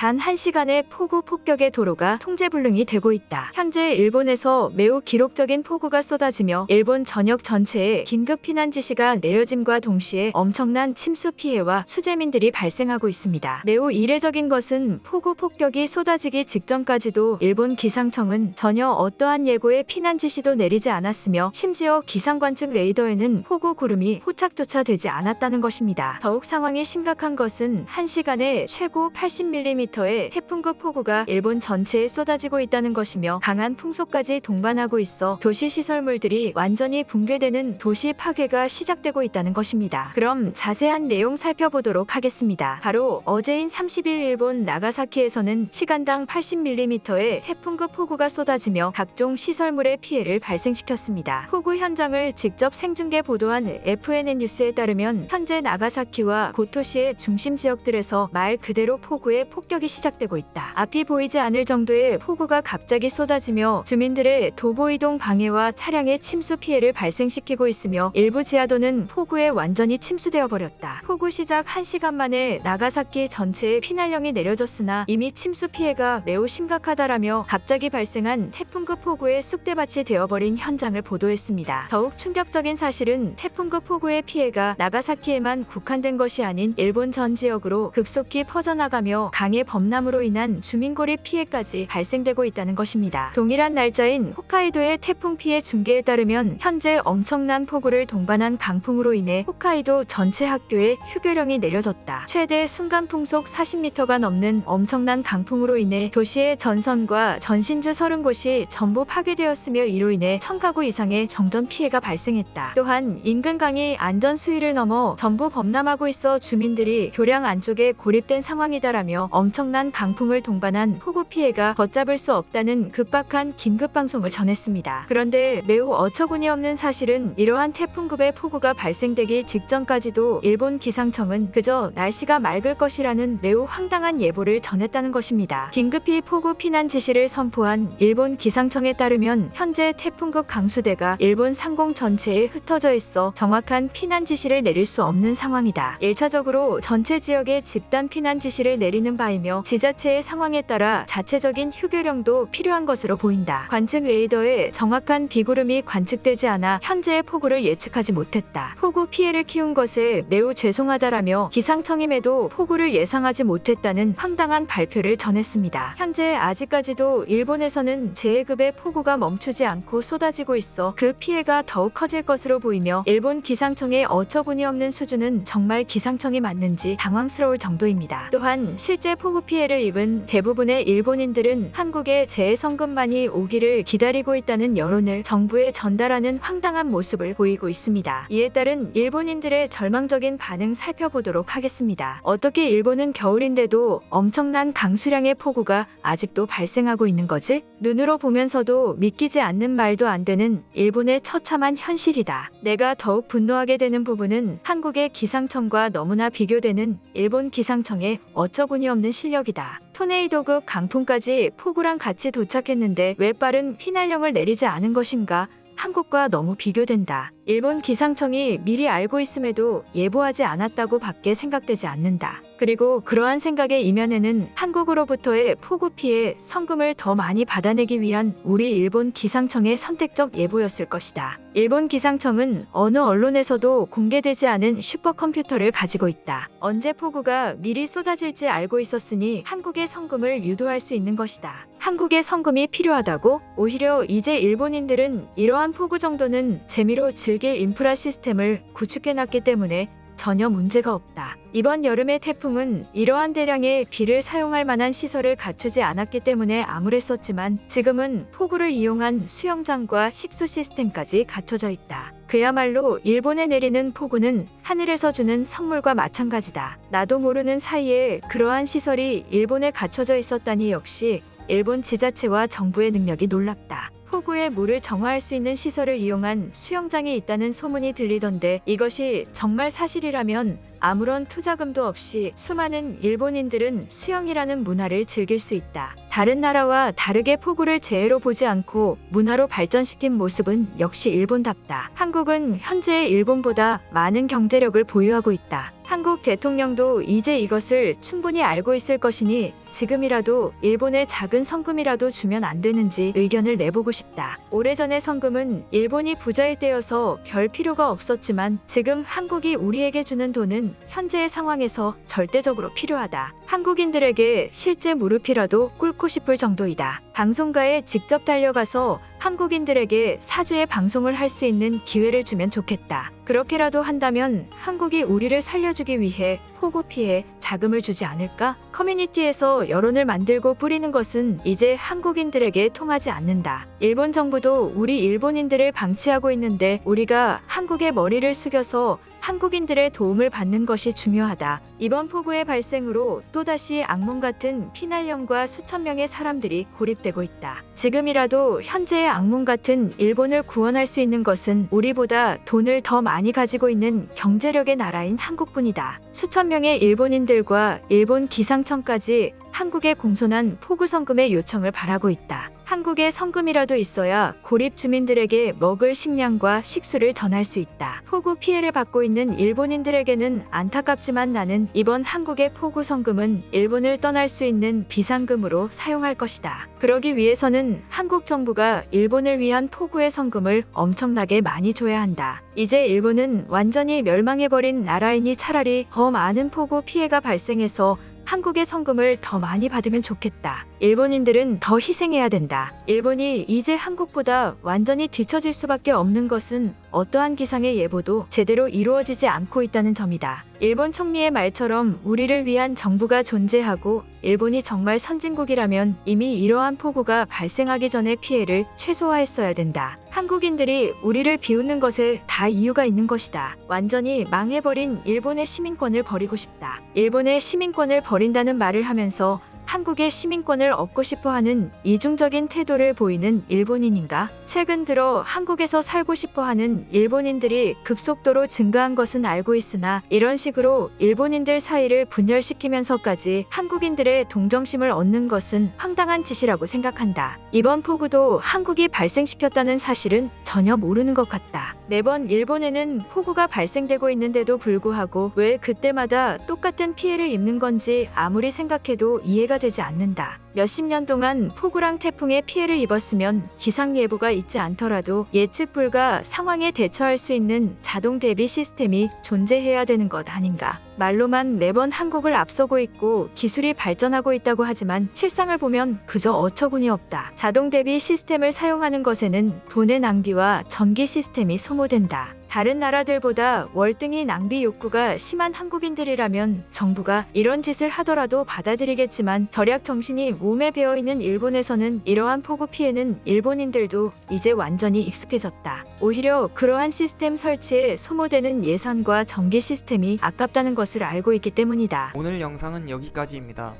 단 1시간에 폭우 폭격의 도로가 통제불능이 되고 있다. 현재 일본에서 매우 기록적인 폭우가 쏟아지며 일본 전역 전체에 긴급 피난 지시가 내려짐과 동시에 엄청난 침수 피해와 수재민들이 발생하고 있습니다. 매우 이례적인 것은 폭우 폭격이 쏟아지기 직전까지도 일본 기상청은 전혀 어떠한 예고의 피난 지시도 내리지 않았으며 심지어 기상관측 레이더에는 폭우 구름이 포착조차 되지 않았다는 것입니다. 더욱 상황이 심각한 것은 1시간에 최고 80mm의 태풍급 폭우가 일본 전체에 쏟아지고 있다는 것이며 강한 풍속까지 동반하고 있어 도시 시설물들이 완전히 붕괴되는 도시 파괴가 시작되고 있다는 것입니다. 그럼 자세한 내용 살펴보도록 하겠습니다. 바로 어제인 30일 일본 나가사키에서는 시간당 80mm의 태풍급 폭우가 쏟아지며 각종 시설물에 피해를 발생시켰습니다. 폭우 현장을 직접 생중계 보도한 FNN 뉴스에 따르면 현재 나가사키와 고토시의 중심 지역들에서 말 그대로 폭우의 폭격이 시작되고 있다. 앞이 보이지 않을 정도의 폭우가 갑자기 쏟아지며 주민들의 도보 이동 방해와 차량의 침수 피해를 발생시키고 있으며 일부 지하도는 폭우에 완전히 침수되어 버렸다. 폭우 시작 1시간 만에 나가사키 전체에 피난령이 내려졌으나 이미 침수 피해가 매우 심각하다라며 갑자기 발생한 태풍급 폭우에 쑥대밭이 되어버린 현장을 보도했습니다. 더욱 충격적인 사실은 태풍급 폭우의 피해가 나가사키에만 국한된 것이 아닌 일본 전 지역으로 급속히 퍼져나가며 강의 범람으로 인한 주민고립 피해까지 발생되고 있다는 것입니다. 동일한 날짜인 홋카이도의 태풍 피해 중계에 따르면 현재 엄청난 폭우를 동반한 강풍으로 인해 홋카이도 전체 학교에 휴교령이 내려졌다. 최대 순간풍속 40m가 넘는 엄청난 강풍으로 인해 도시의 전선과 전신주 30곳이 전부 파괴되었으며 이로 인해 1000가구 이상의 정전 피해가 발생했다. 또한 인근 강이 안전 수위를 넘어 전부 범람하고 있어 주민들이 교량 안쪽에 고립된 상황이다라며 엄청난 강풍을 동반한 폭우 피해가 걷잡을 수 없다는 급박한 긴급방송을 전했습니다. 그런데 매우 어처구니없는 사실은 이러한 태풍급의 폭우가 발생되기 직전까지도 일본 기상청은 그저 날씨가 맑을 것이라는 매우 황당한 예보를 전했다는 것입니다. 긴급히 폭우 피난 지시를 선포한 일본 기상청에 따르면 현재 태풍급 강수대가 일본 상공 전체에 흩어져 있어 정확한 피난 지시를 내릴 수 없는 상황이다. 1차적으로 전체 지역에 집단 피난 지시를 내리는 바이며 지자체의 상황에 따라 자체적인 휴교령도 필요한 것으로 보인다. 관측 레이더에 정확한 비구름이 관측되지 않아 현재의 폭우를 예측하지 못했다. 폭우 피해를 키운 것에 매우 죄송하다라며 기상청임에도 폭우를 예상하지 못했다는 황당한 발표를 전했습니다. 현재 아직까지도 일본에서는 재해급의 폭우가 멈추지 않고 쏟아지고 있어 그 피해가 더욱 커질 것으로 보이며 일본 기상청의 어처구니없는 수준은 정말 기상청이 맞는지 당황스러울 정도입니다. 또한 실제 폭우 피해를 입은 대부분의 일본인들은 한국의 재해성금만이 오기를 기다리고 있다는 여론을 정부에 전달하는 황당한 모습을 보이고 있습니다. 이에 따른 일본인들의 절망적인 반응 살펴보도록 하겠습니다. 어떻게 일본은 겨울인데도 엄청난 강수량의 폭우가 아직도 발생하고 있는 거지? 눈으로 보면서도 믿기지 않는 말도 안 되는 일본의 처참한 현실이다. 내가 더욱 분노하게 되는 부분은 한국의 기상청과 너무나 비교되는 일본 기상청의 어처구니없는 실력이다. 토네이도급 강풍까지 폭우랑 같이 도착했는데 왜 빠른 피난령을 내리지 않은 것인가? 한국과 너무 비교된다. 일본 기상청이 미리 알고 있음에도 예보하지 않았다고 밖에 생각되지 않는다. 그리고 그러한 생각의 이면에는 한국으로부터의 폭우 피해 성금을 더 많이 받아내기 위한 우리 일본 기상청의 선택적 예보였을 것이다. 일본 기상청은 어느 언론에서도 공개되지 않은 슈퍼컴퓨터를 가지고 있다. 언제 폭우가 미리 쏟아질지 알고 있었으니 한국의 성금을 유도할 수 있는 것이다. 한국의 성금이 필요하다고? 오히려 이제 일본인들은 이러한 폭우 정도는 재미로 즐길 인프라 시스템을 구축해놨기 때문에 전혀 문제가 없다. 이번 여름의 태풍은 이러한 대량의 비를 사용할 만한 시설을 갖추지 않았기 때문에 암울했었지만 지금은 폭우를 이용한 수영장과 식수 시스템까지 갖춰져 있다. 그야말로 일본에 내리는 폭우는 하늘에서 주는 선물과 마찬가지다. 나도 모르는 사이에 그러한 시설이 일본에 갖춰져 있었다니 역시 일본 지자체와 정부의 능력이 놀랍다. 폭우에 물을 정화할 수 있는 시설을 이용한 수영장이 있다는 소문이 들리던데 이것이 정말 사실이라면 아무런 투자금도 없이 수많은 일본인들은 수영이라는 문화를 즐길 수 있다. 다른 나라와 다르게 폭우를 재해로 보지 않고 문화로 발전시킨 모습은 역시 일본답다. 한국은 현재의 일본보다 많은 경제력을 보유하고 있다. 한국 대통령도 이제 이것을 충분히 알고 있을 것이니 지금이라도 일본에 작은 성금이라도 주면 안 되는지 의견을 내보고 싶다. 오래전의 성금은 일본이 부자일 때여서 별 필요가 없었지만 지금 한국이 우리에게 주는 돈은 현재의 상황에서 절대적으로 필요하다. 한국인들에게 실제 무릎이라도 꿇고 싶을 정도이다. 방송가에 직접 달려가서 한국인들에게 사죄의 방송을 할 수 있는 기회를 주면 좋겠다. 그렇게라도 한다면 한국이 우리를 살려주기 위해 폭우 피해 자금을 주지 않을까? 커뮤니티에서 여론을 만들고 뿌리는 것은 이제 한국인들에게 통하지 않는다. 일본 정부도 우리 일본인들을 방치하고 있는데 우리가 한국의 머리를 숙여서 한국인들의 도움을 받는 것이 중요하다. 이번 폭우의 발생으로 또다시 악몽 같은 피난령과 수천 명의 사람들이 고립되고 있다. 지금이라도 현재의 악몽 같은 일본을 구원할 수 있는 것은 우리보다 돈을 더 많이 가지고 있는 경제력의 나라인 한국뿐이다. 수천 명의 일본인들과 일본 기상청까지 한국에 공손한 폭우 성금의 요청을 바라고 있다. 한국에 성금이라도 있어야 고립 주민들에게 먹을 식량과 식수를 전할 수 있다. 폭우 피해를 받고 있는 일본인들에게는 안타깝지만 나는 이번 한국의 폭우 성금은 일본을 떠날 수 있는 비상금으로 사용할 것이다. 그러기 위해서는 한국 정부가 일본을 위한 폭우의 성금을 엄청나게 많이 줘야 한다. 이제 일본은 완전히 멸망해버린 나라이니 차라리 더 많은 폭우 피해가 발생해서 한국의 성금을 더 많이 받으면 좋겠다. 일본인들은 더 희생해야 된다. 일본이 이제 한국보다 완전히 뒤처질 수밖에 없는 것은 어떠한 기상의 예보도 제대로 이루어지지 않고 있다는 점이다. 일본 총리의 말처럼 우리를 위한 정부가 존재하고 일본이 정말 선진국이라면 이미 이러한 폭우가 발생하기 전에 피해를 최소화했어야 된다. 한국인들이 우리를 비웃는 것에 다 이유가 있는 것이다. 완전히 망해버린 일본의 시민권을 버리고 싶다. 일본의 시민권을 버린다는 말을 하면서 한국의 시민권을 얻고 싶어하는 이중적인 태도를 보이는 일본인인가? 최근 들어 한국에서 살고 싶어하는 일본인들이 급속도로 증가한 것은 알고 있으나 이런 식으로 일본인들 사이를 분열시키면서까지 한국인들의 동정심을 얻는 것은 황당한 짓이라고 생각한다. 이번 폭우도 한국이 발생시켰다는 사실은 전혀 모르는 것 같다. 매번 일본에는 폭우가 발생되고 있는데도 불구하고 왜 그때마다 똑같은 피해를 입는 건지 아무리 생각해도 이해가 되지 않는다. 몇십 년 동안 폭우랑 태풍의 피해를 입었으면 기상예보가 있지 않더라도 예측 불가 상황에 대처할 수 있는 자동 대비 시스템이 존재해야 되는 것 아닌가. 말로만 매번 한국을 앞서고 있고 기술이 발전하고 있다고 하지만 실상을 보면 그저 어처구니 없다. 자동 대비 시스템을 사용하는 것에는 돈의 낭비와 전기 시스템이 소모된다. 다른 나라들보다 월등히 낭비 욕구가 심한 한국인들이라면 정부가 이런 짓을 하더라도 받아들이겠지만 절약 정신이 몸에 배어있는 일본에서는 이러한 폭우 피해는 일본인들도 이제 완전히 익숙해졌다. 오히려 그러한 시스템 설치에 소모되는 예산과 전기 시스템이 아깝다는 것을 알고 있기 때문이다. 오늘 영상은 여기까지입니다.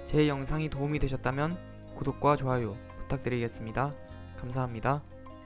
제 영상이 도움이 되셨다면 구독과 좋아요 부탁드리겠습니다. 감사합니다.